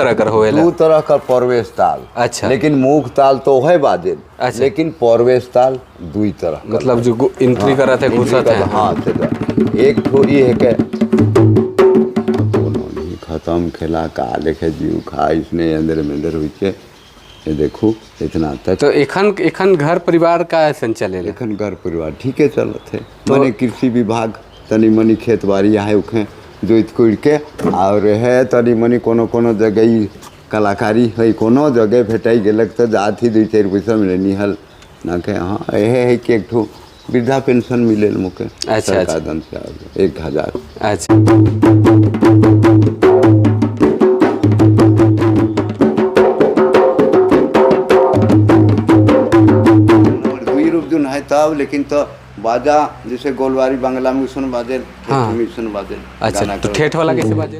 तरह कर होएला। दो तरह का प्रवेश ताल। अच्छा। लेकिन मुख ताल तो है बाजेल। अच्छा। लेकिन प्रवेश ताल दुई तरह का। मतलब जो एंट्री करत है घुसत है। हाँ एक ठो ये है के खत्म खेला का लेखे जीव खा इसने अंदर में अंदर हुई ये देखो इतना तक। तो एखन घर परिवार का ऐसा चले। एखन घर परिवार ठीक है चलत है। मैंने कृषि विभाग तनी मनी खेत बाड़ी है उखे जोत कोड़ के और है तनी मनी कोनो जगह कलाकारी है कोनो जगह भेटाई गेलक तो जात ही 2-4 पैसा मिले निहल ना के। हाँ यह है कि एक ठो वृद्धा पेंशन मिले मुके। अच्छा। सरकार दन से 1000। अच्छा। है तब लेकिन तो बाजा जैसे गोलवारी बांग्ला में सुन बाजे। हाँ। में सुन बाजे। अच्छा तो ठेठ वाला कैसे बाजे?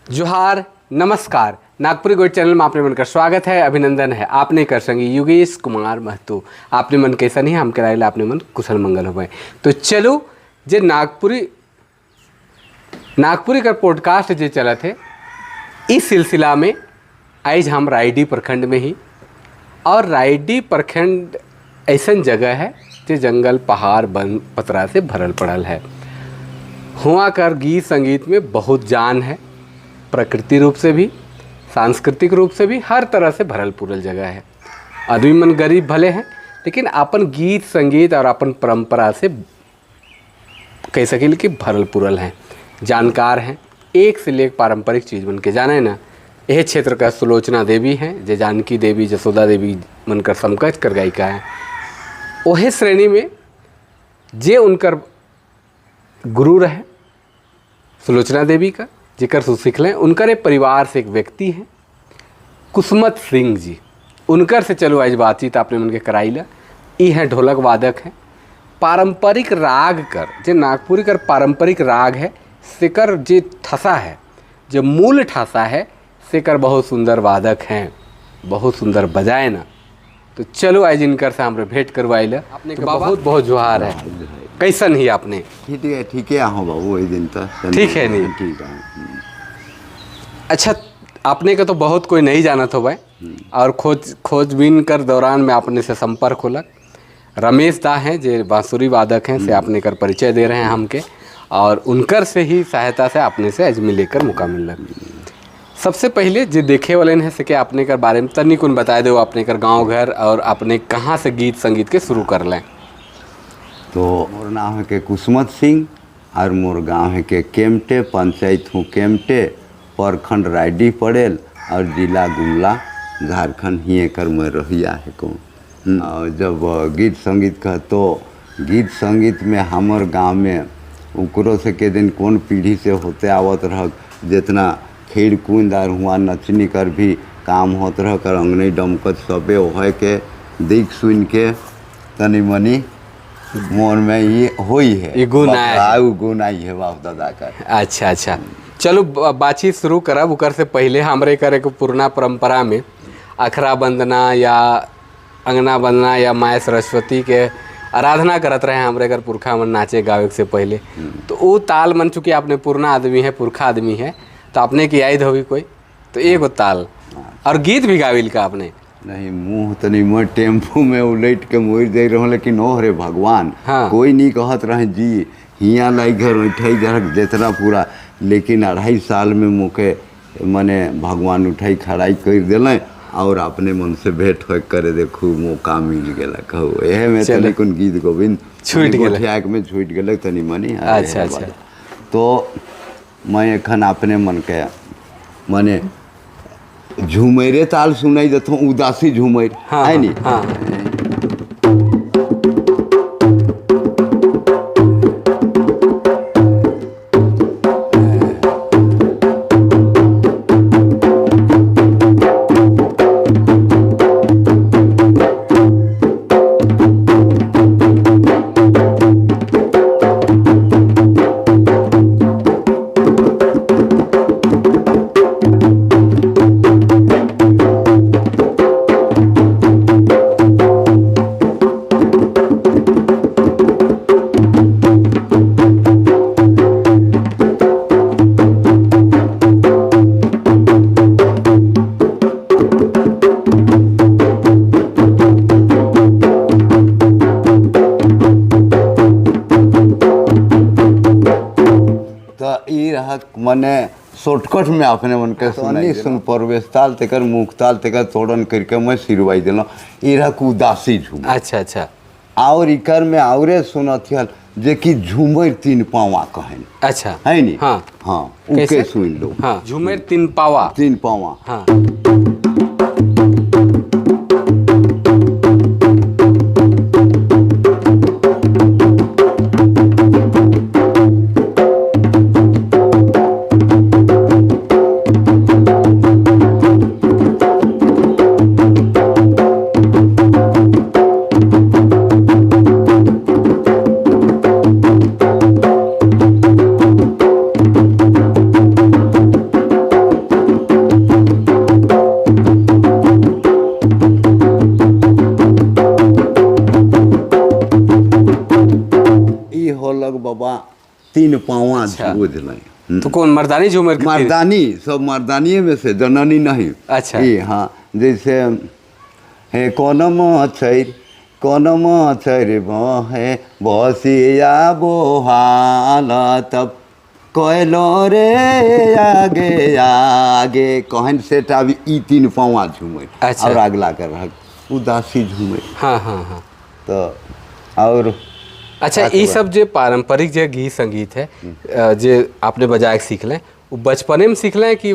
जोहार नमस्कार। नागपुरी गोट चैनल में आपने मन का स्वागत है, अभिनंदन है। आपने कर संगी योगेश कुमार महतो। आपने मन कैसा नहीं हम कराए आपने मन कुशल मंगल हो। तो चलो जे नागपुरी का पॉडकास्ट जो चला थे इस सिलसिला में आज हम रायडी प्रखंड में ही, और रायडी प्रखंड ऐसा जगह है जो जंगल पहाड़ वन पतरा से भरल पड़ल है। हुआ कर गीत संगीत में बहुत जान है, प्रकृति रूप से भी सांस्कृतिक रूप से भी हर तरह से भरल पुरल जगह है। आदमी मन गरीब भले हैं लेकिन अपन गीत संगीत और अपन परंपरा से कह सकिल कि भरल पुरल हैं, जानकार हैं। एक से लेक पारंपरिक चीज़ मन के जाने ना। यह क्षेत्र का सुलोचना देवी हैं जो जानकी देवी जसोदा देवी मन कर समकक्ष कर गायिका है। वह श्रेणी में जे उनकर गुरु रहे सुलोचना देवी का जिक्र सुसिखलें उनकर एक परिवार से एक व्यक्ति हैं कुसुमत सिंह जी। उनकर से चलो आज बातचीत आपने मन के कराइला। ये हैं ढोलक वादक हैं, पारंपरिक राग कर जो नागपुरी कर पारंपरिक राग है सेकर जो ठसा है जो मूल ठसा है सेकर बहुत सुंदर वादक हैं, बहुत सुंदर बजाए ना। तो चलो आज इनकर से हमारे भेंट करवाइला। आपने तो बहुत बहुत जोहार है। कैसन ही आपने? ठीक है आहो बाबू वही दिन तक ठीक है नहीं ठीक है। अच्छा आपने का तो बहुत कोई नहीं जाना था भाई, और खोजबीन कर दौरान में आपने से संपर्क होलक। रमेश दा हैं जो बांसुरी वादक हैं से आपने कर परिचय दे रहे हैं हमके, और उनकर से ही सहायता से आपने से आज मिलेकर मौका मिल रहा। सबसे पहले जो देखे वाले हैं से कि आपने कर बारे में तनिक उन बता दो अपने कर गाँव घर और आपने कहाँ से गीत संगीत के शुरू कर लें। तो मोर नाम है के कुसुमत सिंह और मोर गांव है के केमटे, पंचायत हूँ केमटे, प्रखंड रायडी पड़ेल और जिला गुमला झारखंड ही कर मैं रहिया है को। और जब गीत संगीत का तो गीत संगीत में हमार गांव में उकरो से के दिन कौन पीढ़ी से होते आवत रह जितना खेल कूद और हुआ नचनी कर भी काम होत रह कर अंगनी डमकत सबे हो के देख सुन के तनी मनी मोन में ये होई है गुण आई है बाप दादा का। अच्छा अच्छा चलो बातचीत शुरू करब। उकर से पहले हमरे करे को पुराना परंपरा में अखरा बंदना या अंगना बंदना या माय सरस्वती के आराधना करत रहे हमरे घर पुरखा मन नाचे गावे से पहले। तो वो ताल मन चूँकि आपने पुराना आदमी है पुरखा आदमी है तो आपने की याद होगी कोई तो एगो ताल और गीत भी गाविल का आपने नहीं मुँह तनी मैं टेम्पू में उलट के मोर दे रहा लेकिन ओ रे भगवान। हाँ। कोई नहीं कहत रहे जी हियाँ लाई घर उठाई जरक जितना पूरा, लेकिन 2.5 साल में मुके मने भगवान उठाई खड़ाई कर दिल और अपने मन से भेंट हो करे देखू मौका मिल गया कहू यह में तनी कुन गीत गोविंद छूट गया में छूट गए तनी मनी। अच्छा अच्छा तो मैं एखन अपने मन के मने झूमरे ताल सुनाई देता उदासी झूमर है नी। हाँ। इरा मने शॉर्टकट में अपने मन के सुनी सुन परवेश ताल तेकर मुख ताल तेकर तोड़न करके मैं सिरवाई दिलो इरा को उदासी झूम अच्छा अच्छा और इकर में आवरे सुनत हल जे कि झूमर 3 पावा कहन अच्छा है नी हाँ हाँ कैसे? उके सुन लो हाँ झूमेर 3 पावा 3 पावा हाँ ई होलक बाबा 3 पावा अच्छा। झूम दिलाई तो कौन मर्दानी झूमर के मर्दानी सब मर्दानिए में से जननी नहीं अच्छा। ये हाँ जैसे हे कोनम छैर है बसिया बोहाल तब कहलो रे आगे आगे कहन से अभी ई 3 पावा झूमे अच्छा। और अगला कर रहा उदासी झूमे हाँ हाँ हाँ तो और अच्छा ये सब जो पारंपरिक जो गीत संगीत है जो आपने बजाए सीख लें वो बचपने में सीख लें कि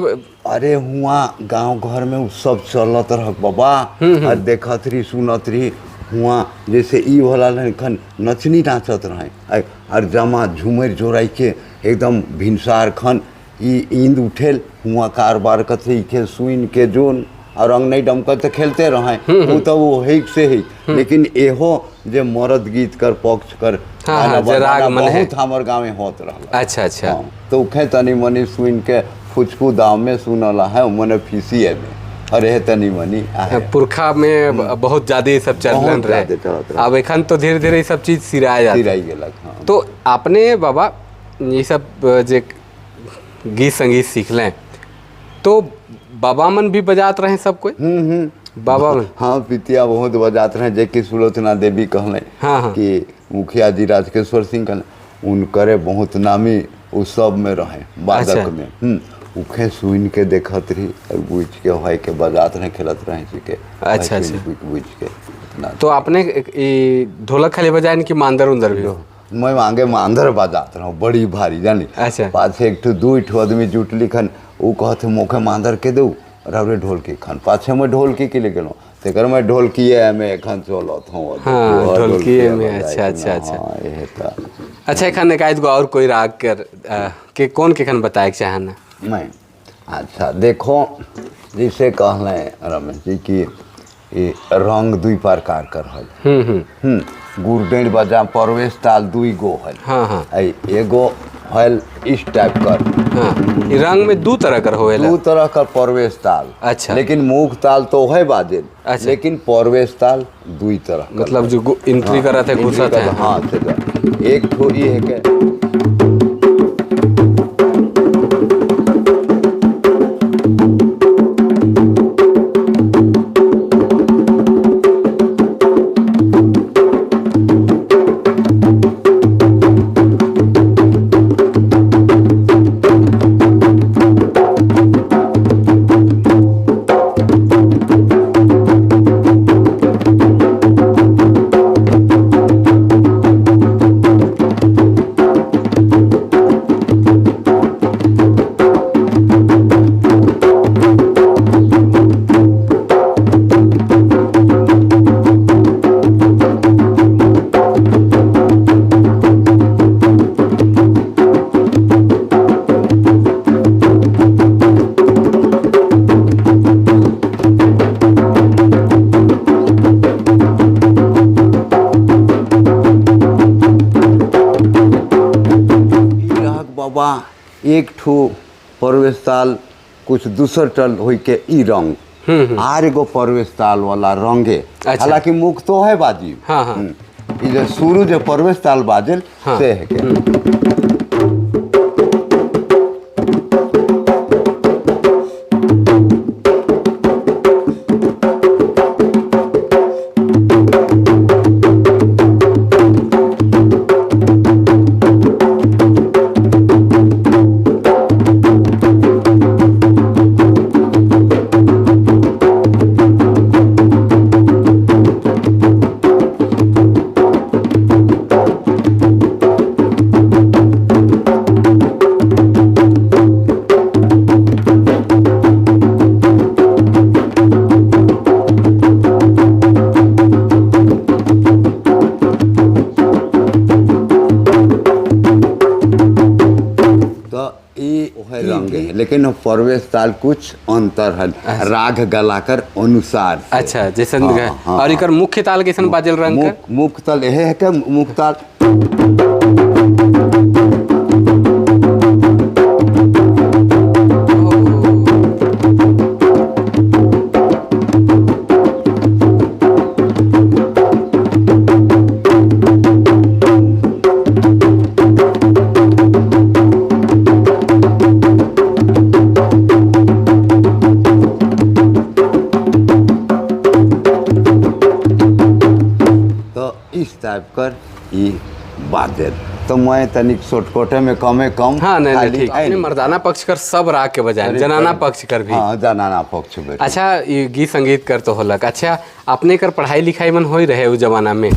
अरे हुआ गांव घर में उ सब चलत रह बाबा और देखत रही सुनत रही हुआ जैसे ई होला खन नचनी नाचत रहे और जमा झूमर जोड़ाई के एकदम भिनसार खन ई इंद उठेल हुआ कारबार कथे ई के सुइन के जोन और अंग नहीं डमकत तो खेलते रहे वो तो वो हिक से ही लेकिन एहो जे मर्द गीत कर पक्ष कर हाँ, गाना जे राग बजाना मन है। बहुत हमर गाँव में होत रहला अच्छा अच्छा हाँ, तो उखे तनी मनी सुन के फुचकू दाव में सुनला है मने फीसिए में अरे तनी मनी आहे। पुरखा में बहुत ज्यादा ये सब चलन बहुत रहे ज्यादे चलत रहे। अब एखन तो धीरे धीरे ये सब चीज सिराया जाता है। सिराई गेलक हाँ तो आपने बाबा ये सब जे गीत संगीत सीख लें तो बाबा मन भी बजात रहे सब कोई बाबा मन हाँ पितिया बहुत बजात रहे जे कि सुलोचना देवी कहले हाँ, हाँ। कि मुखिया जी राजकेश्वर सिंह कहले उनकरे बहुत नामी उस सब में रहे वादक अच्छा। में उखे सुन के देखत रही और बुझ के होय के बजात रहे खेलत रहे सी के अच्छा, अच्छा। बुझ के इतना तो आपने ये ढोलक खाली बजाए कि मांदर उंदर भी मैं मांगे मांदर बजात रहा बड़ी भारी जानी अच्छा। पाछे एक ठो 2 आदमी जुटली खन उ कहते मोखे मांदर के दू और ढोलकी खन पाछे में ढोलकी के लिए गेलो तेकर में ढोलकीए में एखन चलत हूँ हाँ, ढोलकीए में, अच्छा, अच्छा, अच्छा। यह तो अच्छा एखन एक गो और कोई राग कर के कौन के खन बताए चाहना मैं अच्छा देखो जैसे कहले रमेश जी कि ये रंग 2 प्रकार कर है गुरडेर बजा परवेश ताल 2 गो है हाँ हाँ एगो हल इस टाइप कर हाँ ये रंग में 2 तरह कर होएला 2 तरह का परवेश ताल अच्छा। लेकिन मूक ताल तो है बाजेल अच्छा। लेकिन परवेश ताल 2 तरह का मतलब जो एंट्री करत है घुसत है हाँ से एक ठो ये है के बाबा एक ठो परवेश ताल कुछ दूसर टल हो के ई रंग आर एगो परवेश ताल वाला रंगे अच्छा। हालांकि मुख तो है बाजी हाँ, हाँ। ई जो शुरू जो परवेश ताल बाजेल हाँ। से है के लेकिन प्रवेश ताल कुछ अंतर है, राग गलाकर अनुसार से। अच्छा जैसन हाँ, और इकर मुख्य ताल कैसन बाजल रंग कर? मुख्य ताल यह है कि मुख्य ताल इस टाइप कर ये बादल। तो मैं तनिक शॉर्टकटे में कम हाँ नहीं ठीक है। मर्दाना पक्ष कर सब राग के बजाय जनाना पक्ष कर भी। हाँ जनाना पक्ष में। अच्छा ये गीत संगीत कर तो होलक। अच्छा अपने कर पढ़ाई लिखाई मन हो रहे उस जमाना में?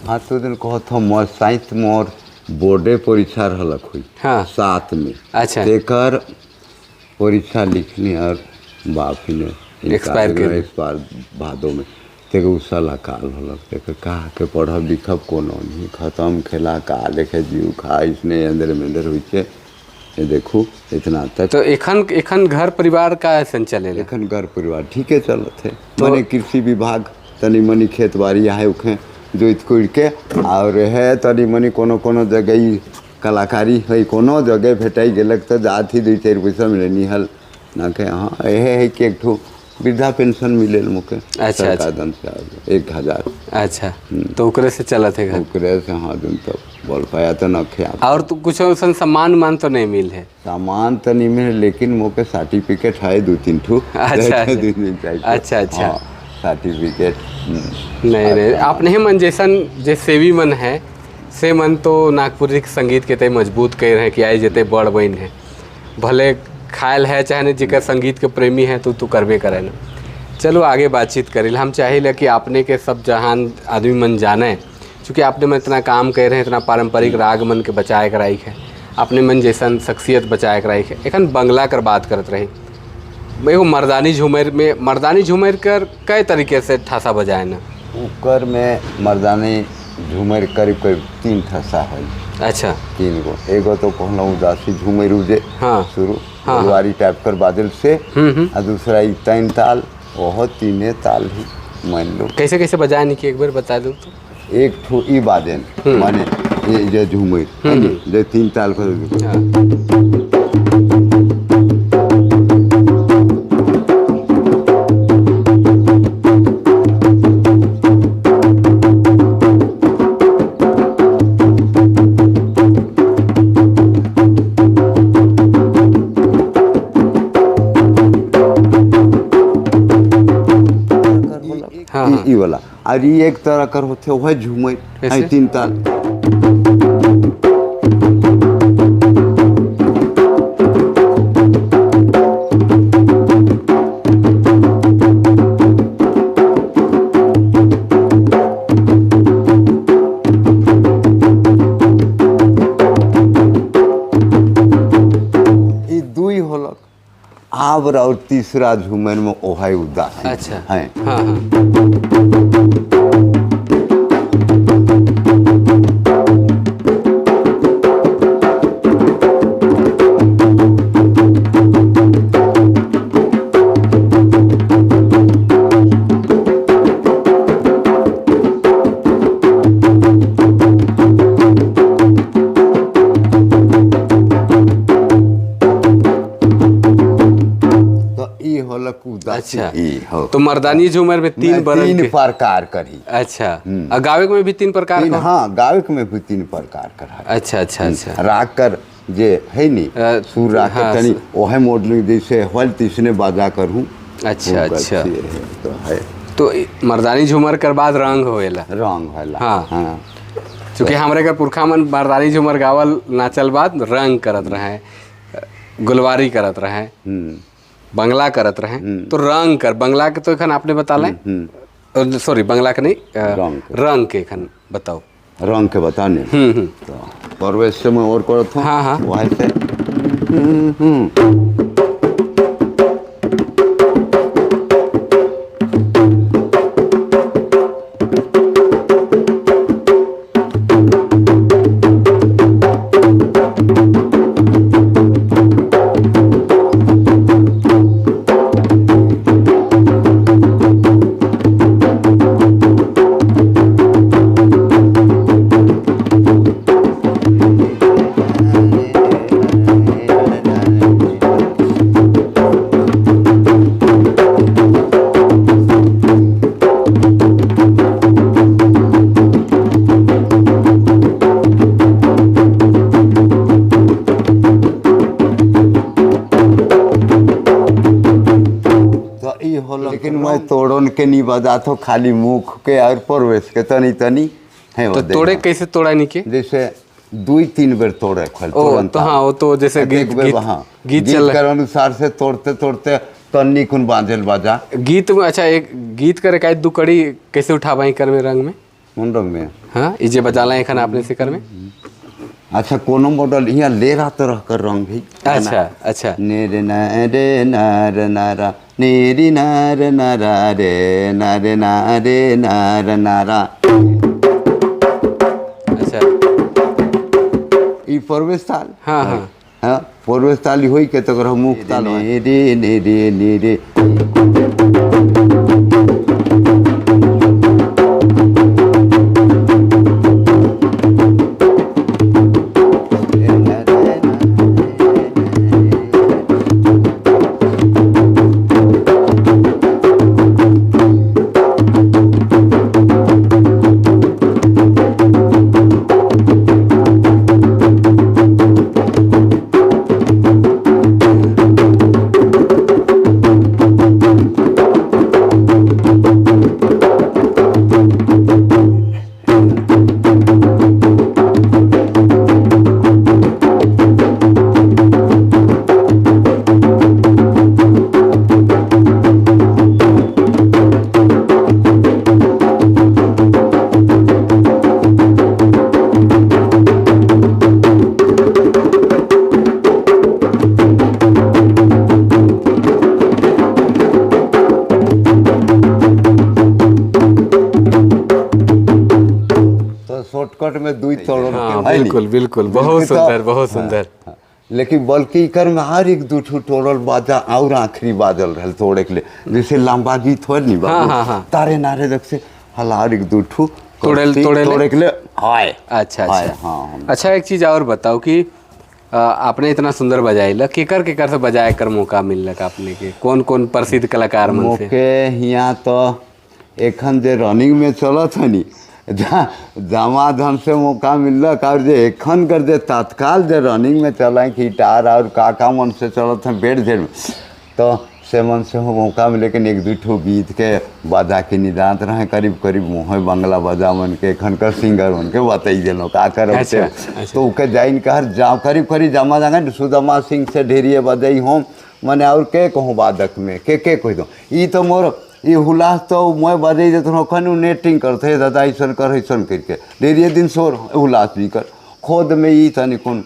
हाँ तो दिन कहत हो मोर साइंस मोर बोर्डे परीक्षा रहलक हुई। हाँ 7 में। अच्छा तेकर परीक्षा लिखनी और बाप ने एक्सपायर भादों में तेरे उ साला काल होलक। तेकर कहा के पढ़ब लिखब कोनो नहीं, खत्म खेला का देखे जीव खा इसने अंदर में अंदर हुई छे। ये देखो इतना तक। तो एखन घर परिवार का ऐसा चले? एखन घर परिवार ठीक है चलत है। तो मैंने कृषि विभाग तनी मनी खेत बाड़ी यहाँ उखे जोत कोड़ के और है तनी मनी कोनो जगह कलाकारी है, कोनो जगह भेटाई गेलक तो जाती 2-4 पैसा मिले निहल ना के। हाँ यह है कि एक ठो वृद्धा पेंशन मिले मुके। अच्छा दन से 1000। अच्छा तो ओकरे से चलत है घर? ओकरे से हाँ दिन तो बोल पाया तो न खे। और तो कुछ ऐसा सामान मान तो नहीं मिल है? सामान तो नहीं मिले लेकिन मुके सर्टिफिकेट है 2-3 ठो। अच्छा सर्टिफिकेट नहीं आप नहीं मन जैसन जे सेवी मन है से मन तो नागपुरी संगीत के ते मजबूत कह रहे हैं कि आई जते बड़ बहन है भले खायल है चाहे नहीं जिकर संगीत के प्रेमी है तो तू करबे करे ना। चलो आगे बातचीत करें। हम चाहिए कि आपने के सब जहान आदमी मन जाने चूँकि आपने मन इतना काम कर रहे हैं, इतना पारंपरिक राग मन के बचाए कर राइक है, आपने मन जैसन शख्सियत बचाए कर राइक है। एखन बंगला कर बात करते रही एगो मर्दानी झूमर में, मर्दानी झूमर कर कई तरीके से ठासा बजाए ना? ऊपर में मर्दानी झूमर करीब 3 ठसा है। अच्छा 3 गो। एगो तो कहना उदासी झूमर उजे हाँ शुरू हाँ गुलवारी टाइप कर बादल से और दूसरा 3 ताल वह 3 ताल ही मान लो। कैसे कैसे बजाए नहीं कि एक बार बता दो तो? एक ठो ई बादल माने ये जो झूमर जो 3 ताल कर ई वाला और ये एक तरह कर होते वह झूमर 3 ताल। ये 2 होलक। आवर और तीसरा झूमर में ओहाई उदास अच्छा है। हाँ हाँ अच्छा तो मर्दानी झूमर में 3 प्रकार करी। अच्छा और गावे में भी 3 प्रकार का? हाँ गावे में भी 3 प्रकार कर। अच्छा अच्छा अच्छा राग कर जे है नी सुर राग हाँ, तनी ओहे मॉडलिंग जैसे हल तीसने बाजा करूँ। अच्छा अच्छा तो है तो मर्दानी झूमर कर बाद रंग होएला? रंग होला हाँ चूँकि हमारे का पुरखा मन मर्दानी झूमर गावल नाचल बाद रंग करत रहे, गुलवारी करत रहे, बंगला करत रहे। तो रंग कर बंगला के तो एखन आपने बता लें सॉरी बंगला के नहीं रंग के एखन बताओ। रंग के बताने तो परवेश से मैं और करत हूँ। हाँ हाँ वहाँ से के नहीं बजा तो खाली मुख के और प्रवेश के तनी तनी है तो तोड़े कैसे तोड़ा नहीं के? जैसे 2-3 बेर तोड़े खोल तुरंत। तो हाँ वो तो जैसे एक बेर वहाँ गीत चल के अनुसार से तोड़ते तोड़ते तन्नी खुन बांधल बाजा गीत में। अच्छा एक गीत करे का दू कड़ी कैसे उठाबाई कर में रंग में कौन रंग में? हाँ इजे बजाला एखन आपने से कर में। अच्छा कोनो मॉडल यहाँ ले रहा तो रह कर रंग भी। अच्छा अच्छा नेरे नारे नार नारा नेरी नार नारा रे नारे नारे नार नारा। अच्छा ई प्रवेश ताल। हाँ हाँ हाँ प्रवेश ताल होई के तो मुख ताल नेरे नेरे नेरे। शॉर्टकट में दुई तोड़। हाँ बिल्कुल बिल्कुल बहुत सुंदर बहुत सुंदर। लेकिन बल्कि कर में हर एक दू ठू तोड़ल बाजा और आखिरी बाजल रहल तोड़े के लिए जैसे लंबा गीत हो नहीं बाबू। हाँ, हाँ। तारे नारे जग से हला हर एक दू ठू तोड़े के लिए हाय। अच्छा हाय, अच्छा हाँ। अच्छा एक चीज़ और बताओ कि आपने इतना सुंदर बजाइल केकर केकर से बजाए कर मौका मिलक आपने के कौन कौन प्रसिद्ध कलाकार मन से? मोके यहाँ तो एखन जे रनिंग में चलत है नी जमाधन से मौका मिलक और जे एखन कर जे तत्काल जे रनिंग में चल गिटार और काका मन से चलत हैं बेड झेड़ में तो से मन से हो मौका मिले कि एक दू ठो गीत के बजा के निदांत रहे करीब करीब मोह बंगला बजा मन के एखन कर सिंगर मन के बताई दिलो का कर। अच्छा, तो उके जाइन कहर जाओ करीब करीब जमा जाएंगे सुदामा सिंह से ढेरिए बजाई हों मैंने और के कहूँ बादक में के कह दो ई तो मोर ये हुलास तो मैं बजे जे तो खन नेटिंग करते दादा ऐसा कर ऐसा करके ढेरिए दिन शोर हुलास भी कर खोद में ई तनी कौन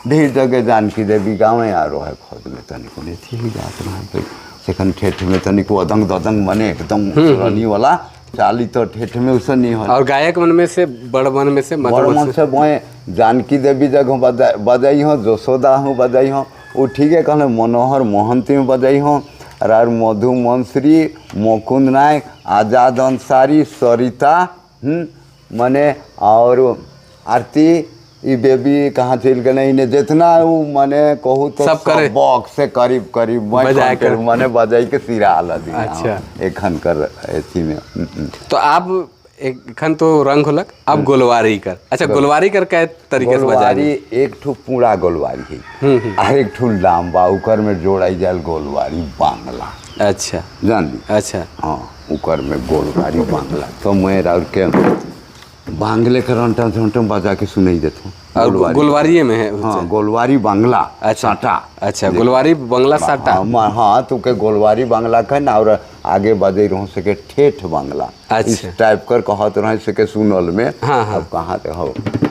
ढेर जगह जानकी देवी गाँव आ रहा है खोद में तनी कौन थी जात रहा सेखन ठेठ में तनी को अदंग ददंग मने एकदम रनी वाला चाली तो ठेठ में उसे नहीं हो। और गायक मन में से बड़ मन में से बड़ मन से मैं जानकी देवी जगह बजाई हूँ जसोदा हूँ बजाई हूँ वो ठीक है कहले मनोहर मोहंती में बजाई हूँ और मधु मंसरी मुकुंद नायक आजाद अंसारी सरिता मने और आरती ई बेबी कहाँ चल गए इन्हें जितना वो मने कहूँ तो सब करे बॉक्स से करीब करीब बजाए कर मने बजाई के सिरा आला दी। अच्छा एखन कर ऐसी में तो आप एखन तो रंग होलक अब गोलवारी कर। अच्छा गोलवारी कर कै तरीके से बजाई? एक ठू पूरा गोलवारी है और एक ठू लाम्बा उकर में जोड़ाई जाल गोलवारी बांग्ला। अच्छा जान ली? अच्छा हाँ उकर में गोलवारी बांग्ला तो मैं और के बांग्ले के रंटम झंटम बजा के सुनाई देता और गोलवारी में है? हाँ गोलवारी बांग्ला साटा। अच्छा गोलवारी बांग्ला साटा। हाँ तो के गोलवारी बांग्ला कहन और आगे बजे रहो सके ठेठ बांग्ला। अच्छा इस टाइप कर कहत रहे सके सुनल में। हाँ हाँ अब कहाँ ते हो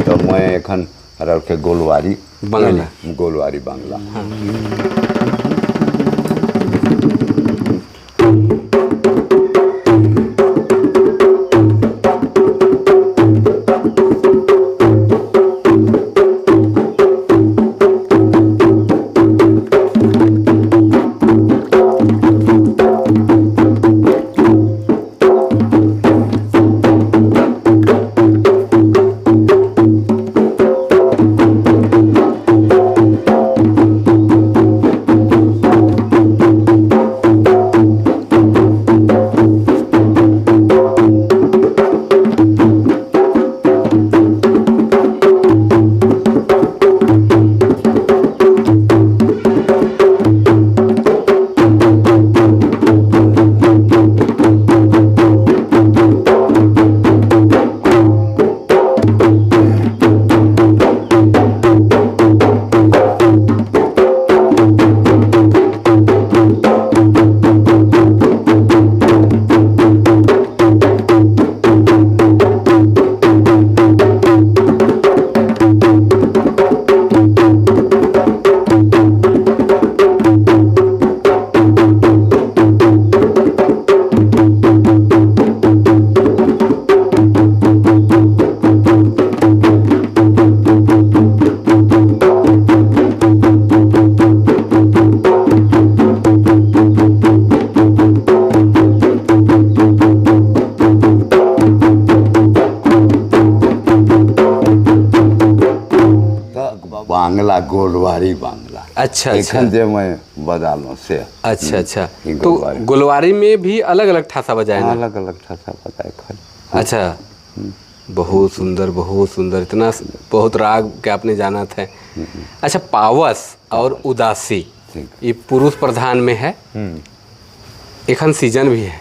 तो मैं एखन रह के गोलवारी बांग्ला हाँ। बांग्ला गोलवारी बांग्ला। अच्छा अच्छा एखन जे मैं बजालो से। अच्छा अच्छा। ई तो गोलवारी। गोलवारी में भी अलग अलग ठासा बजाए ना? अलग अलग ठसा बजाए खाली। अच्छा, बहुत सुंदर बहुत सुंदर, इतना बहुत राग के आपने जाना था। अच्छा, पावस और उदासी ठीक। ये पुरुष प्रधान में है, एखन सीजन भी है,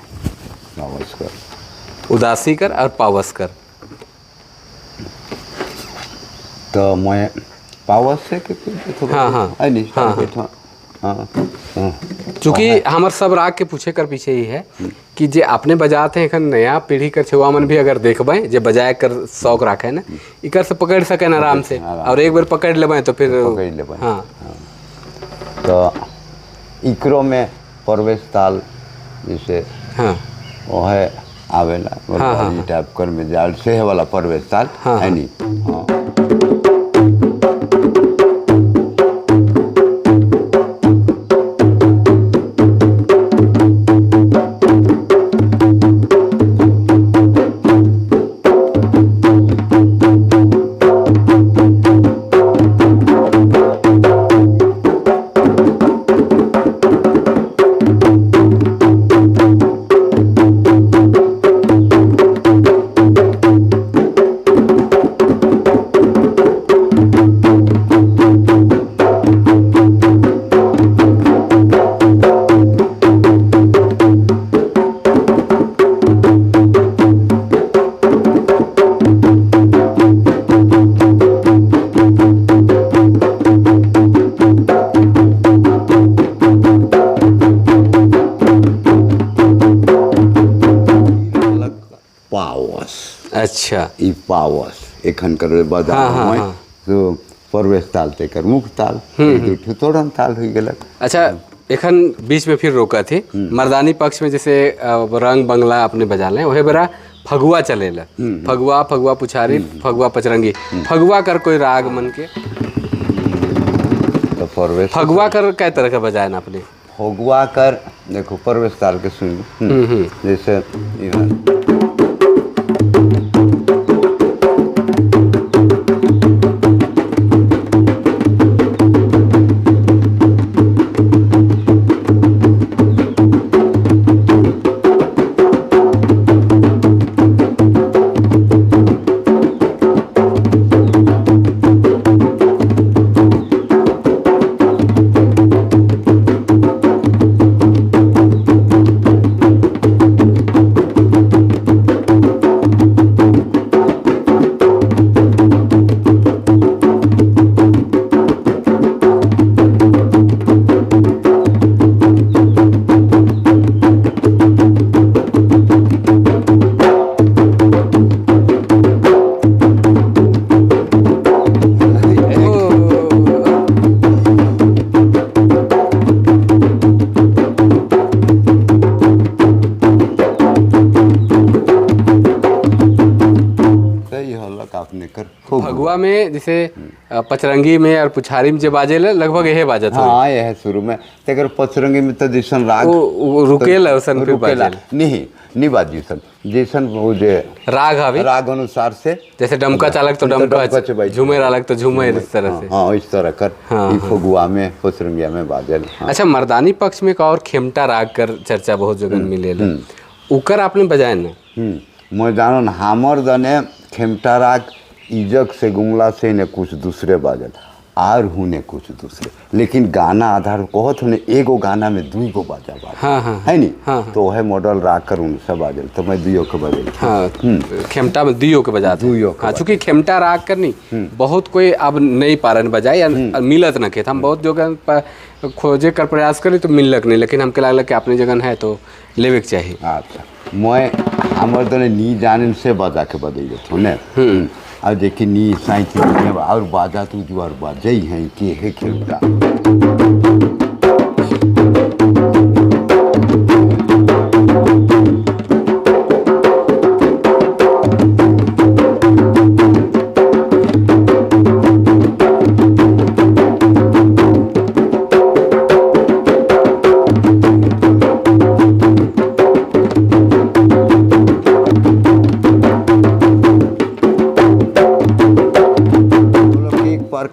नमस्कार। उदासी कर और पावस कर। तो मैं पावस से के कुछ हाँ, हाँ। आई नहीं हाँ, हाँ हाँ हाँ। चूँकि हमार सब राग के पूछे कर पीछे ही है कि जे अपने बजाते हैं, एखन नया पीढ़ी कर छुआ मन भी अगर देखबे जे बजाए कर शौक रखे ना, इकर से पकड़ सके न आराम से, और एक बार पकड़ लेबे तो फिर पकड़ लेबै। हाँ। तो इकरो में प्रवेश ताल जैसे हाँ वो है आवेला गोलवारी टाइप कर में जाल से है वाला प्रवेश ताल हाँ, है हाँ। नहीं। हाँ पावस। अच्छा ई पावस एखन कर बजा हाँ, हाँ, मैं हाँ। तो प्रवेश ताल ते कर मुख ताल दू तोरन ताल हो गेलक। अच्छा, एखन बीच में फिर रोका थी, मर्दानी पक्ष में जैसे रंग बंगला अपने बजा लें, वही बड़ा फगुआ चलेला, फगुआ फगुआ पुछारी फगुआ पचरंगी। फगुआ कर कोई राग मन के? तो प्रवेश फगुआ कर कै तरह का बजाए ना अपने? फगुआ कर देखो प्रवेश ताल के सुन जैसे यहाँ आपने कर फगुआ में जैसे पचरंगी में और पुछारी में जे बाजेला लगभग यही बाजत हो। हाँ यह शुरू में तेकर पचरंगी में तो जैसन राग वो रुकेला वसन फिर रुकेला बाजेला नहीं बाजी सन जैसन वो जे राग हवे राग अनुसार से जैसे डमका चालक तो डमका, झूमर अलग तो झूमर, इस तरह से। हाँ इस तरह कर हाँ, ई फगुआ में पचरंगिया में बाजल। हाँ। अच्छा, मर्दानी पक्ष में एक और खेमटा राग कर चर्चा बहुत जगह मिलेला, उकर आपने बजाए ना? मैं जानो न हमर दने खेमटा राग इजक से गुमला से ने कुछ दूसरे बाजल और हुने कुछ दूसरे, लेकिन गाना आधार कहत होने एगो गाना में दुई गो बाजा बाजल। हाँ हाँ है नी? हाँ, तो वह मॉडल राग कर उनसे बाजल तो मैं दुइयो के बजल। हाँ, खेमटा में दुइयो के बजाते। दुइयो के हाँ, चूंकि खेमटा राग करनी बहुत कोई अब नहीं पारन बजाए या मिलत न खेत, हम बहुत जगह खोजे कर प्रयास करी तो मिलक नहीं, लेकिन हमके लागल कि अपने जगह है तो लेवे के चाहिए। अच्छा, मैं हमर दने नी जाने से बजा के बदल थो ने और देखी नी साइंस और बाजा तू जो और बाजे ही हैं कि है खेलता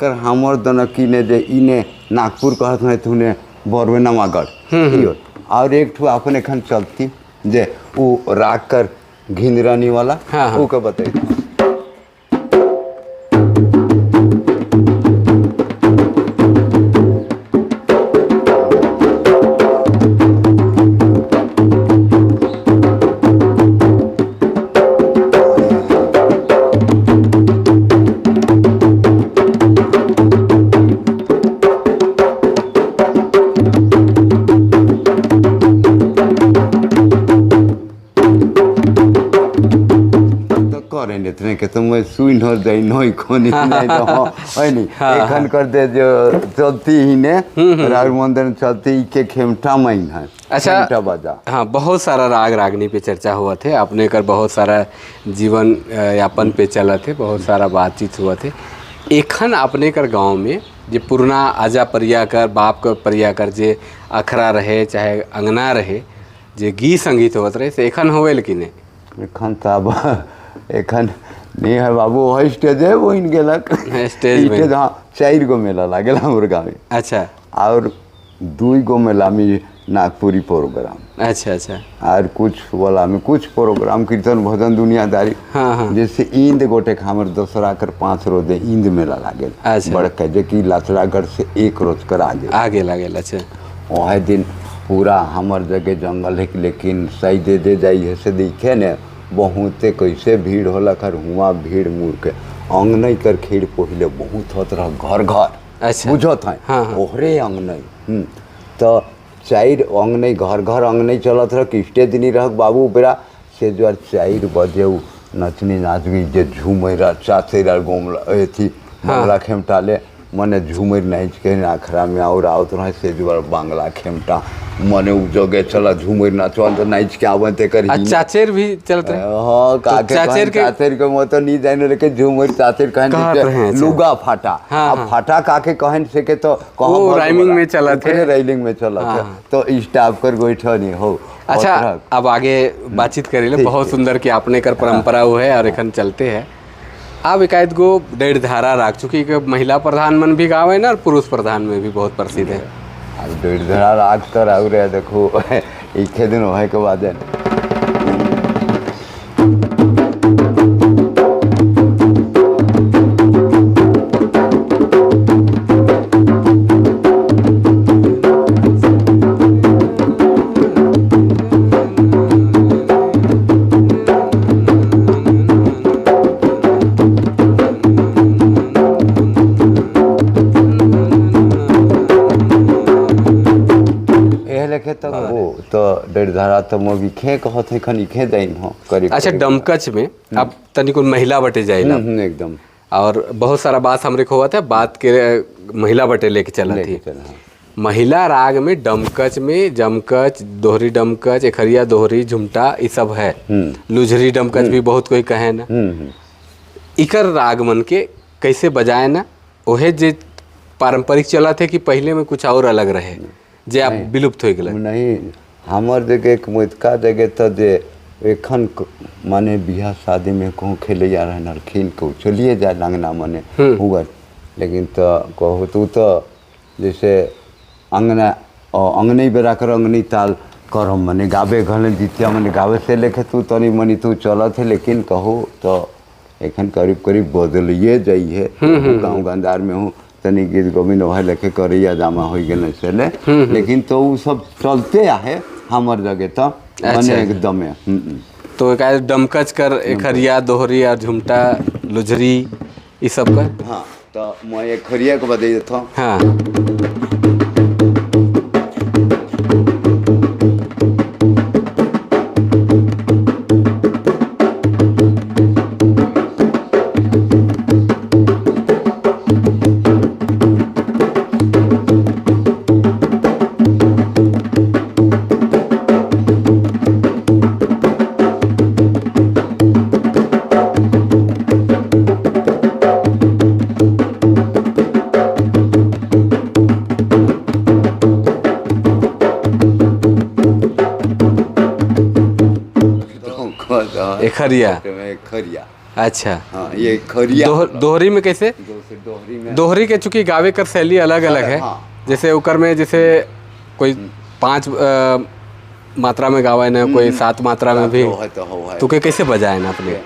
कर हमर दनकी ने जे इने नागपुर कहत है तूने बरवे नवागढ़ और एक ठो अपन एखन चलती जे वो राख कर घिंदरानी वाला हाँ। वो के बताई करें इतने के तो मैं सुन हो जाई नई कोनी नहीं तो है नहीं एखन कर दे जो चलती ही ने राग मंदिर चलती के खेमटा महीन है अच्छा खेमटा बजा हाँ, बहुत सारा राग रागनी पे चर्चा हुआ थे अपने कर बहुत सारा जीवन यापन पे चला थे बहुत सारा बातचीत हुआ थे एखन अपने कर गांव में जे पुरना आजा परिया कर बाप कर परिया कर जे अखरा रहे चाहे अंगना रहे जे गीत संगीत होत रहे से एखन होवे लेकिन एखन तब एखन नहीं है बाबू वही स्टेज है वो इन गेलक स्टेज में हाँ 4 गो मेला लागेला हमर गाँव में अच्छा और 2 गो मेला में नागपुरी प्रोग्राम अच्छा अच्छा और कुछ वाला में कुछ प्रोग्राम कीर्तन भजन दुनियादारी हाँ। जैसे ईंद गोटे हमर दोसरा कर 5 रोज ईंद मेला लागेल अच्छा। बड़का जे कि लाचरागढ़ से 1 रोज कर आगे लागेल अच्छा वह दिन पूरा हमर जगह जंगल है लेकिन सही दे जाइए से दिखे ने बहुते कैसे भीड़ होला कर हुआ भीड़ मुड़ के अंगनई कर खेड़ पहले बहुत होत रह घर घर अच्छा बुझत है हाँ। ओहरे अंगनई तो 4 अंगनई घर घर अंगनई चलत रह किस्टे दिन रह बाबू बेरा से जो 4 बजे नचनी नाच गई जे झूमर चाचेरा गोमला अथी बांग्ला खेमटाले मने झूमर नाच के आखरा में और आवत रहे से जो बांग्ला खेमटा मने उ जगह चला झूमर नाचवान तो नाच के आवते कर चाचेर भी चलत रहे हां काके चाचेर के मत नहीं जाने लेके झूमर चाचेर कहन लुगा फाटा अब फाटा काके कहन से के तो वो राइमिंग में चला थे राइमिंग में चला थे तो स्टाफ कर गोइठा नहीं हो अच्छा अब आगे बातचीत करेले बहुत सुंदर कि आपने कर परंपरा वो है और एखन चलते हैं अब एकाध गो डेढ़ धारा राग चूँकि महिला प्रधान मन भी गाँव है ना और पुरुष प्रधान में भी बहुत प्रसिद्ध है अब डेढ़ धारा राग कर आउ रहे देखो एक दिन वह के बाद तो डेढ़ धारा तो मोबी खे कहत है खनी खे जाइन हो करीब अच्छा डमकच में अब तनिक महिला बटे जाइला एकदम और बहुत सारा बात हमरे को हुआ था बात के महिला बटे लेके चला थी महिला राग में डमकच में जमकच दोहरी डमकच एखरिया दोहरी झुमटा ये सब है लुझरी डमकच भी बहुत कोई कहे ना इकर राग मन के कैसे बजाए ना ओहे जे पारंपरिक चला थे कि पहले में कुछ और अलग रहे जे आप विलुप्त हो गए नहीं हमर जगह एक मुतका जगह तो जे एखन माने बियाह शादी में कहूँ खेले जा रहे खिन को चलिए जाए लंगना मने हुआ लेकिन तो कहू तो जैसे अंगना अंगनी बेरा कर अंगनी ताल कर मने गावे घल जीतिया मने गावे से लेके तू तनी मनी तू चलत है लेकिन कहू तो एखन करीब करीब बदलिए जाइए गाँव गंदार में हूँ तनी गीत गोविंद वह लेके करिया जामा हो गए से लेकिन तो वो सब चलते आहे हमर जगह तो मने एकदम तो एक डमकच कर एखरिया दोहरी और झुमटा लुझरी ये सब कर हाँ तो मैं एखरिया को बता देता हूँ हाँ एखरिया एखरिया अच्छा। हाँ ये खरिया दोहरी में कैसे? दोहरी में दोहरी के चूंकि गावे कर शैली अलग अलग है। हाँ। जैसे ओकर में जैसे कोई 5 मात्रा में गावे ना, कोई 7 मात्रा में भी। है तो हो है तो के कैसे बजाए ना अपने?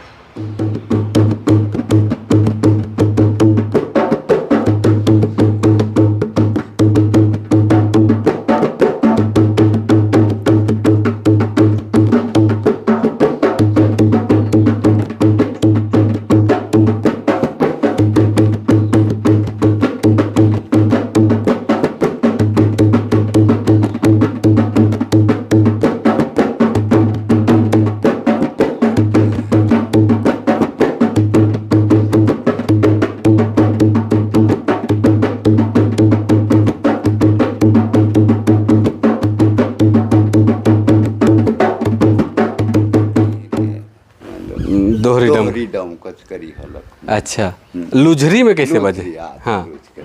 दोहरी डम कच करी हलक। अच्छा, लुझरी में कैसे बजे? लुझरी, हाँ। लुझ के।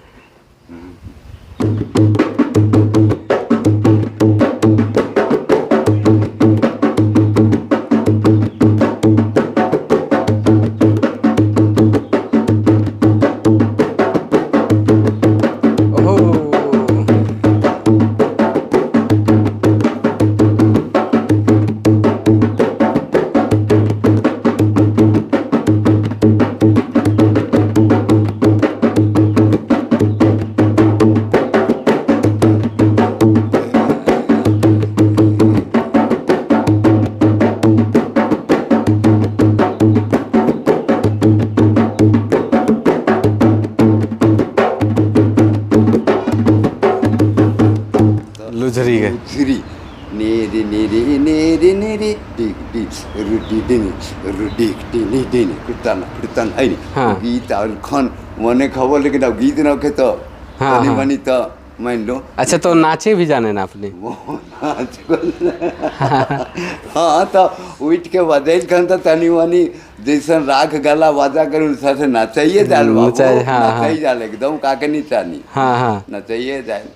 लुझरी के लुझरी नेरी नेरी नेरी नेरी डिग डिग रुडी डिनी रुडी डिनी डिनी कुतन कुतन है हाँ। गीत और खन मने खबर लेकिन अब गीत न के तो हाँ, तनी हाँ। बनी तो मान लो अच्छा, तो नाचे भी जाने ना अपने? वो नाच हाँ तो उठ के बजाइल खन तो तनी मनी जैसन राग गला बाजा कर उनसा से नचाइए जाल बाबू, नचाइए, हाँ, हाँ। नचाइए जाल एकदम काके नहीं चाहनी हाँ हाँ। नचाइए जाल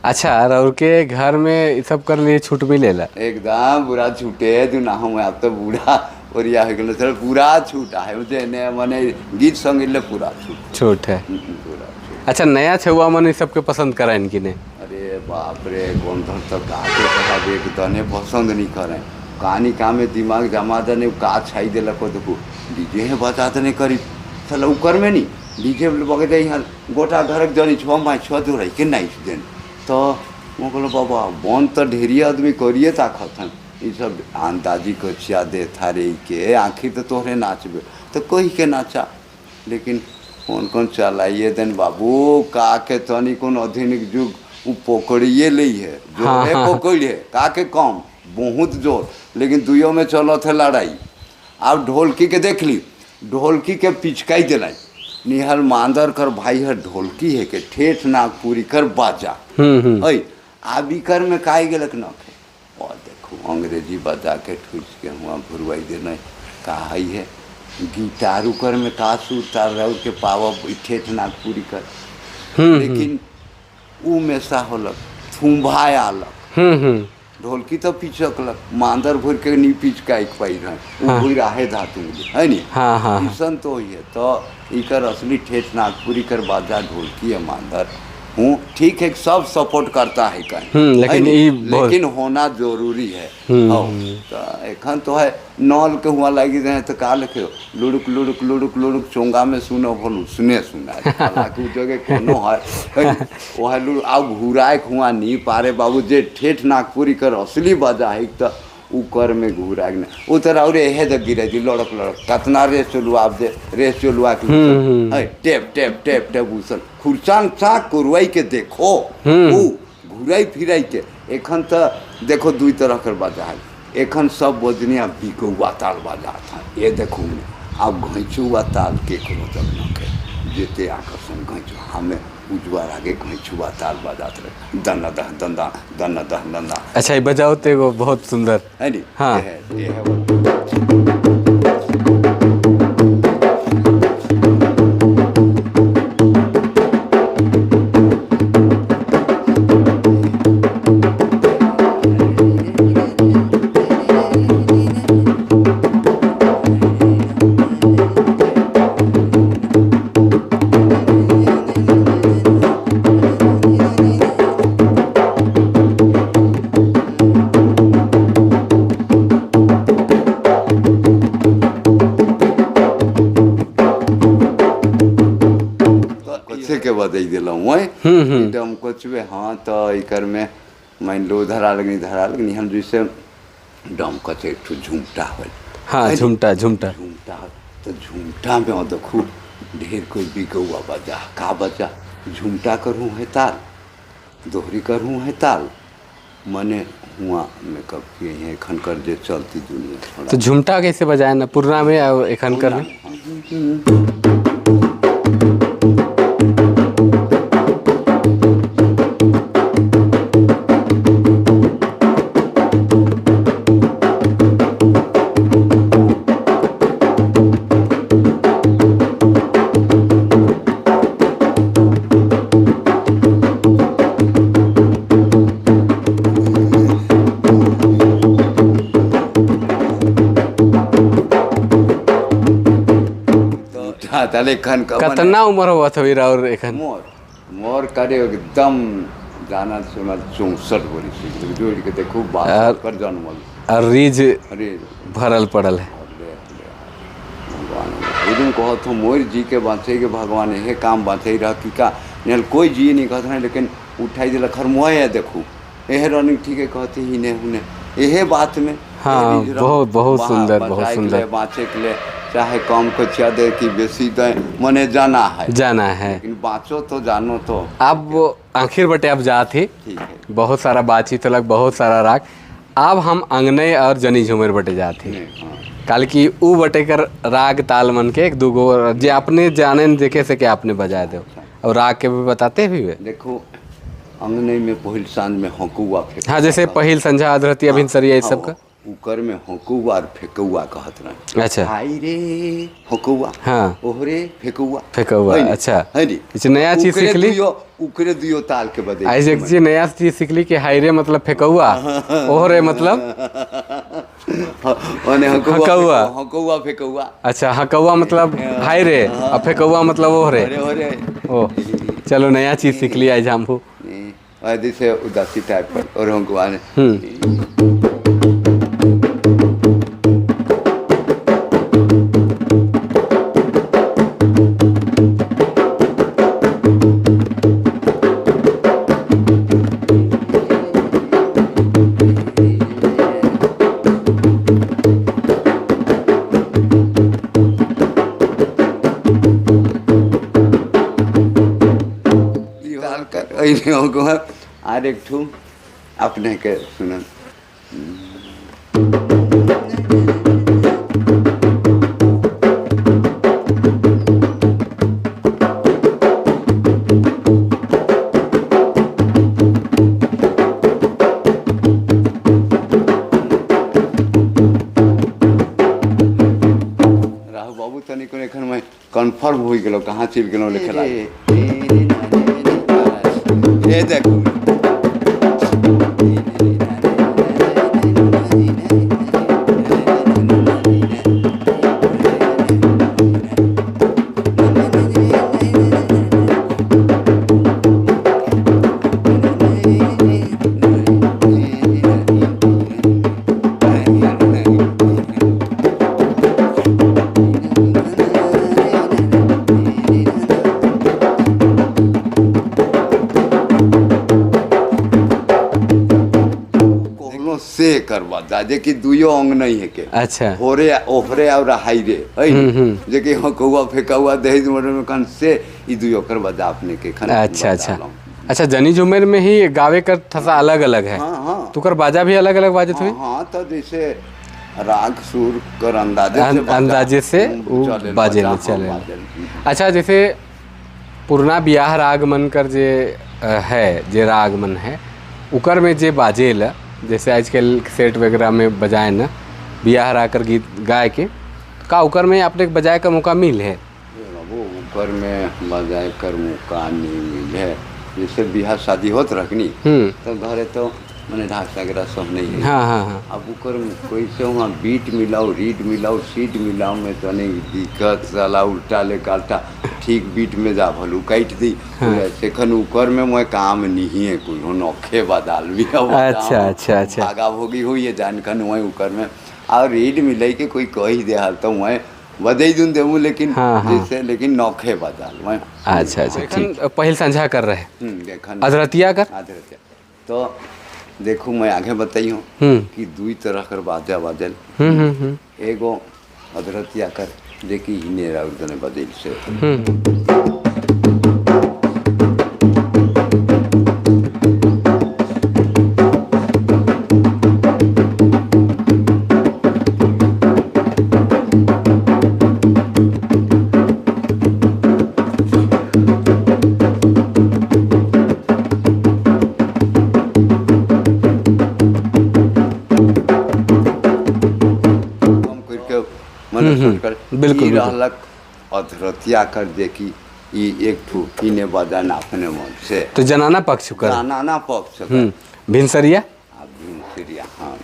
अच्छा, और के घर में ये सब कर लिए छूट मिलेला? एकदम पूरा छूटे तू ना हम अब तो बूढ़ा और या हो गलो सर पूरा छूटा है मुझे ने मने गीत संगीत पूरा छूट है। पूरा छूट। अच्छा, नया छुआ मन सबके पसंद कराइन कि नहीं? अरे बाप रे कौन धर तो काके कहा देख तने पसंद नहीं करे कहानी का में दिमाग जमा दने का छाई देला को देखो डीजे है बजाते नहीं करी चलो कर में नहीं डीजे बगे दे यहाँ गोटा घर जनी 6 माई 6 दो रही के नहीं देन तो मैं कहलो बाबा बन तो ढेरी आदमी करिए ताकत हन ये सब अंदाजी को चिया दे थारे के आखिर तो तोहरे नाचबे तो कोई के नाचा लेकिन कौन कौन चलाइए देन बाबू का के तनी कौन आधुनिक युग उ पकड़िए ली है जो हाँ, है हाँ। पकड़ है का के कम बहुत जोर लेकिन दुइयों में चलो थे लड़ाई अब ढोलकी के देख ली ढोलकी के पिचकाई दिलाई निहल मांदर कर भाई है ढोलकी है के ठेठ नागपुरी कर बाजा अई आबी कर में काई गेलक न के और देखो अंग्रेजी बजा के ठूस के हुआ भुरवाई देना का है गिटारू कर में का सुतार रह के पावा ठेठ नागपुरी कर लेकिन ऊ में सा होलक थुम्भाए आलक ढोलकी तो पिचकलक मांदर भर के नहीं पिचका एक पाई रहे हाँ। वही राहे धातु है नी हाँ, हाँ। ईसन तो ही है तो इकर असली ठेठ नागपुरी कर बाजा ढोलकी है मांदर हूँ ठीक है सब सपोर्ट करता है कहीं लेकिन है नी? ई बहुत- लेकिन होना जरूरी है हाँ, तो एखन तो है नल के हुआ लगी रहे तो का लिखे लुड़ुक लुड़ुक लुड़ुक लुड़ुक चोंगा में सुनो बोलू सुने सुना हालांकि उ जगह कोनो है वो है लुड़ अब घुराए हुआ नहीं पारे बाबू जे ठेठ नागपुरी कर असली बाजा है तो उ कर में घुरा के उतर और एहे जग गिरे जी लड़क लड़क कतना रेस चलू आप जे रेस चलुआ के है टेप टेप टेप टेप उसल खुरचान सा कुरवाई के देखो उ घुराई फिराई के एखन तो देखो दुई तरह कर बाजा है एखन सब बजनिया बिकौआ ताल बाजा था ये देखो अब घैंचुआ ताल के कोनो तक न के जेते आकर्षण घैंचु हमें उजवार आगे घैंचुआ ताल बाजात रहे दन्ना दह दंदा दन्ना दह दंदा अच्छा, ये बजाओ तो एगो बहुत सुंदर। है नी हाँ। ये है वो। के बदई दिलौं वही एकदम कोचबे हाँ तो इकर में मान लो धरा लगनी हम जैसे डम कचे एक ठो झुमटा होल हाँ झुमटा झुमटा झुमटा तो झुमटा में और देखू ढेर कोई बिगौआ बजा का बजा झुमटा करूँ है ताल दोहरी करूँ है ताल मने हुआ में कब किए हैं एखन कर जे चलती दुनिया थोड़ा तो झुमटा कैसे बजाए ना पुरना में और एखन कर में ताले खन का कितना उम्र हुआ था वीरा और एखन मोर मोर करे एकदम जाना सुना 64 बोली जोड़ के देखो बात कर जन्मल और रीज अरे भरल पड़ल है भगवान दिन कहो तो मोर जी के बाँचे के भगवान हे काम बाँचे रह कि का नहीं कोई जी नहीं कहते हैं लेकिन उठाई दिला खर मोह है देखू यह रनिंग ठीक है कहते ही ने हुने यह बात में हाँ बहुत सुंदर बाँचे के लिए चाहे कम को दे कि बेसी दे मने जाना है लेकिन बाँचो तो जानो तो अब आखिर बटे अब जाते ठीक है बहुत सारा बातचीत लग बहुत सारा राग अब हम अंगने और जनी झूमर बटे जाते काल की ऊ बटे कर राग ताल मन के एक दूगो जे अपने जाने देखे से क्या आपने बजाए दो और राग के भी बताते भी वे देखो अंगने में पहिल सांझ में हकुआ फेंक हाँ जैसे पहिल संझा अधरती अभिनसरिया इस सब का उकर में हकुआ और फेकुआ कहत रहे अच्छा हाय रे हकुआ हाँ ओहरे फेकुआ अच्छा है नी कुछ नया चीज सीख ली उकरे दियो ताल के बदे ऐसे एक चीज नया चीज सीख ली कि हाय रे मतलब फेकुआ ओहरे मतलब ओने हकुआ हकुआ फेकुआ अच्छा हकुआ मतलब हाय रे और फेकुआ मतलब ओहरे ओहरे ओ चलो नया चीज सीख लिया आज हमको जैसे उदासी टाइप पर और हकुआ ने आर एक ठू अपने के सुनन राहु बाबू तनिक एखन मैं कन्फर्म हो गेलो कहाँ चल गेलो लिखला ये देखो से करवा दा जे कि दुयो अंग नहीं है के अच्छा होरे ओहरे और हाई रे है जे कि हकुआ फेकुआ दहेज मर्डर में कन से ई दुयो करवा दा अपने के खन अच्छा जनी झूमर में ही गावे कर थसा अलग अलग है हाँ हाँ तुकर बाजा भी अलग अलग बाजत हुई हाँ तो जैसे राग सुर कर अंदाजे से बाजे में चले अच्छा जैसे पुरना बियाह राग मन कर जे है जे राग मन है उकर में जे बाजेला जैसे आजकल सेट वगैरह में बजाए ना बियाह राकर गीत गाय के का उकर में आपने बजाए का मौका मिल है वो ऊपर में बजाए कर मौका नहीं मिल है जैसे बियाह शादी होत रखनी तो घरे तो मैंने ढाक वगैरह सब नहीं है हाँ अब ऊपर कोई से वहाँ बीट मिलाओ रीड मिलाओ सीट मिलाओ में तो नहीं दिक्कत साला उल्टा ले काल्टा ठीक बीट में जा भलू काट दी सेखन ऊपर में मैं काम नहीं है कोई हो नौखे बदाल भी अच्छा आगा भोगी हुई है जान खन वहीं ऊपर में और रीड मिलाई के कोई कही दे हाल तो वहीं बदई दून देवू लेकिन हाँ, हाँ। जैसे लेकिन नौखे बदल मैं अच्छा अच्छा ठीक। पहल संझा कर रहे देखन अधरतिया कर। आदरतिया तो देखू मैं आगे बताई हूँ कि दुई तरह कर बाजा बाजल एगो अधरतिया कर देखी हिनेरा उर्दने बदल से बिल्कुल, रहलक अधरतिया कर देखी ई एक ठू इने बदन अपने मन से तो जनाना पक्ष कर नाना पक्ष कर भिनसरिया भिनसरिया हाँ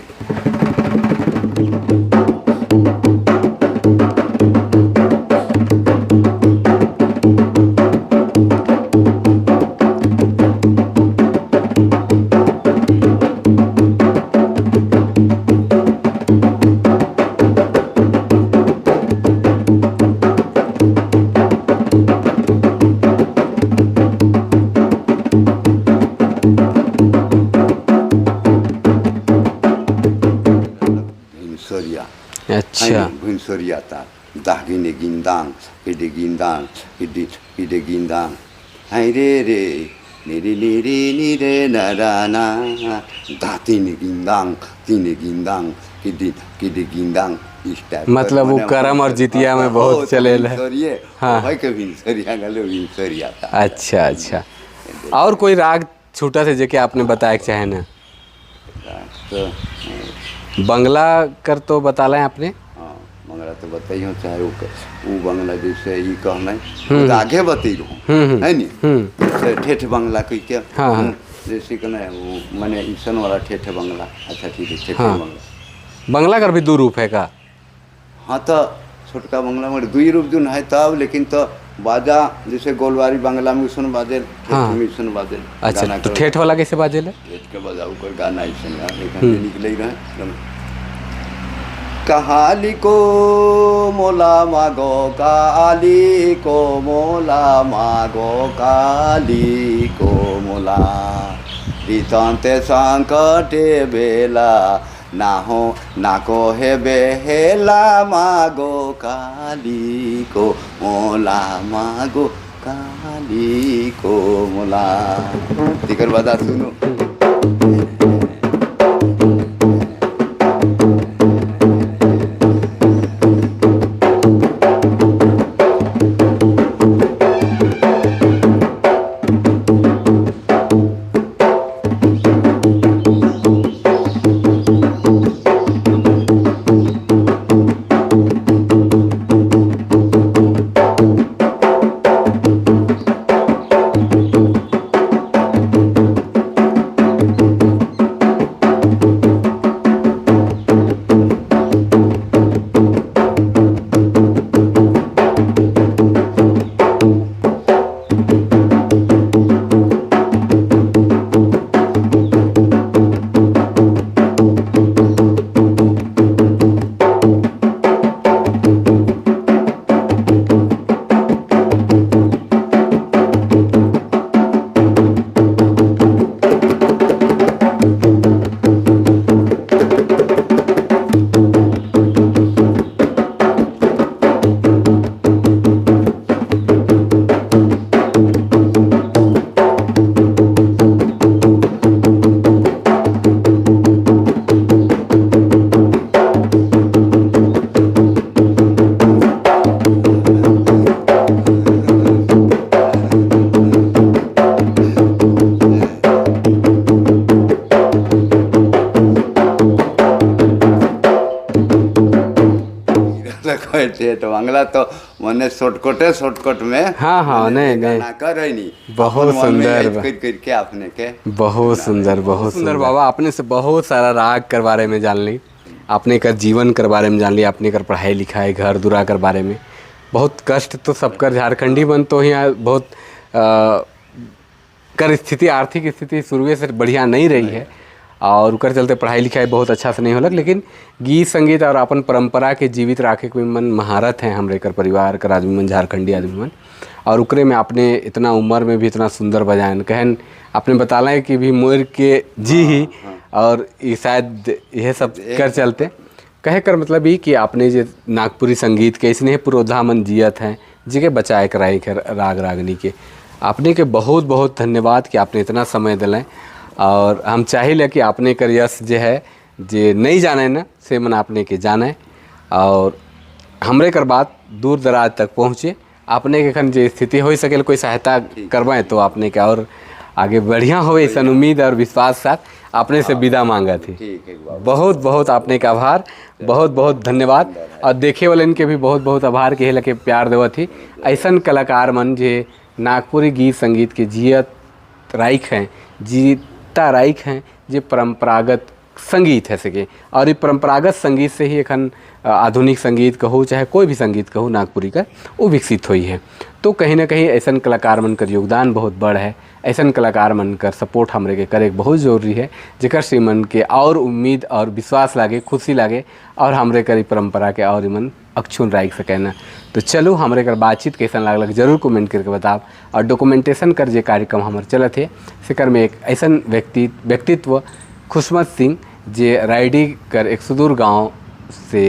अच्छा भिनसरिया तार दागिने गिंदांग इडे गिंदांग हाय रे रे निरे निरे निरे नाराना दातिने गिंदांग इडे गिंदांग इस टाइप मतलब वो करम और जितिया में बहुत चलेल है। हाँ भाई के भिनसरिया गले भिनसरिया था। अच्छा अच्छा और कोई राग छूटा से जेके आपने बताया के चाहे ना तो बंगला कर तो बता लें आपने हाँ बंगला तो बताइए चाहे वो बंगला जैसे ये कहना है आगे बतई रहूँ है नी ठेठ बंगला कह के जैसे कहना है वो मैंने ईसन वाला ठेठ बंगला अच्छा ठीक है ठेठ बंगला बंगला कर भी दो रूप है का हाँ तो छोटका बंगला में दुई रूप जो है तब लेकिन तो बाजा जैसे गोलवारी बंगला में सुन बाजे में सुन बाजे अच्छा तो ठेठ वाला कैसे बाजे ले ठेठ के बजाऊ कर गाना ऐसे निकले रहे कहाली को मोला मागो काली को मोला मागो काली को मोला रीतांते संकटे बेला ना हो ना को हे बेहेला मागो काली को मोला मागो काली को मोला तिकर बता सुनो ठेठ बंगला तो मैंने शॉर्टकट में हाँ नहीं कर नहीं बहुत सुंदर करके आपने के बहुत सुंदर बाबा आपने से बहुत सारा राग कर बारे में जान ली आपने कर जीवन कर बारे में जान ली आपने कर पढ़ाई लिखाई घर दुरा कर बारे में बहुत कष्ट तो सबकर झारखंडी बन तो यहाँ बहुत कर स्थिति आर्थिक स्थिति शुरू से बढ़िया नहीं रही है और ओकर चलते पढ़ाई लिखाई बहुत अच्छा से नहीं होलक, लेकिन गीत संगीत और अपन परंपरा के जीवित रखे के मन महारत हैं हमरे कर परिवार कर आदमी मन, झारखंडी आदमी मन। और उकरे में आपने इतना उम्र में भी इतना सुंदर बजायन कहन आपने बताला है कि भी मोर के जी ही और ये शायद यह सब कर चलते कहे कर मतलब ही कि आपने जो नागपुरी संगीत के इसने पुरोधा मन जियत हैं जी के बचाए कराई के राग रागनी के आपने के बहुत बहुत धन्यवाद कि आपने इतना समय दिलाएं। और हम चाहिए कि आपने कर यश जो है जे नहीं जाने ना से मन आपने के जाने और हमरे कर बात दूर दराज तक पहुँचे। आपने के खन जो स्थिति हो सके कोई सहायता करवाएं तो आपने क्या और आगे बढ़िया हो ऐसा उम्मीद और विश्वास साथ आपने से विदा मांगा थी। बहुत बहुत आपने का आभार, बहुत बहुत धन्यवाद। और देखे वाले इनके भी बहुत बहुत आभार के लगे प्यार देवा थी। ऐसा कलाकार मन जे नागपुरी गीत संगीत के जियत राइक हैं, जीता राइक हैं, जे परंपरागत संगीत है सके और ये परंपरागत संगीत से ही एखन आधुनिक संगीत कहो चाहे कोई भी संगीत कहो नागपुरी का वो विकसित हुई है। तो कहीं ना कहीं ऐसा कलाकार मन कर योगदान बहुत बड़ है, ऐसा कलाकार मन कर सपोर्ट हमरे के करे बहुत जरूरी है, जेकर से मन के और उम्मीद और विश्वास लागे, खुशी लागे और हमरे कर परंपरा के और मन अक्षुण राइक सके ना। तो चलो हमरे कर बातचीत कैसा लागलक जरूर कमेंट करके बताओ। और डॉक्यूमेंटेशन कर जे कार्यक्रम हमारे चलत है सेकर में एक ऐसा व्यक्तित्व खुशमत सिंह जे रायडी कर एक सुदूर गांव से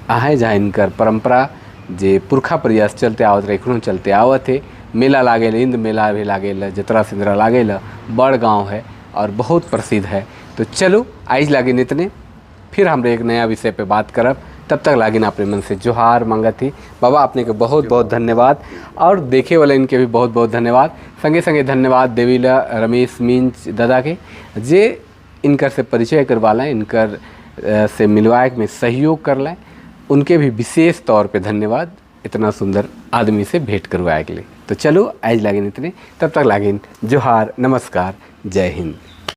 आहे जहाँ इनकर परंपरा जे पुरखा प्रयास चलते आवत रेखनों चलते आवत है। मेला लागेल, इंद मेला भी लागेल, जतरा सिंदरा लागेल, बड़ गांव है और बहुत प्रसिद्ध है। तो चलो आज लागिन इतने, फिर हमरे एक नया विषय पे बात करब। तब तक लागिन अपने मन से जोहार मंगत थी। बाबा आपने के बहुत बहुत धन्यवाद और देखे वाले इनके भी बहुत बहुत धन्यवाद। संगे संगे धन्यवाद देवीला रमेश मींच दादा के जे इनकर से परिचय करवाला, इनकर से मिलवाए में सहयोग कर लें, उनके भी विशेष तौर पे धन्यवाद इतना सुंदर आदमी से भेंट करवाए के लिए। तो चलो आज लागिन इतने, तब तक लागिन जोहार, नमस्कार, जय हिंद।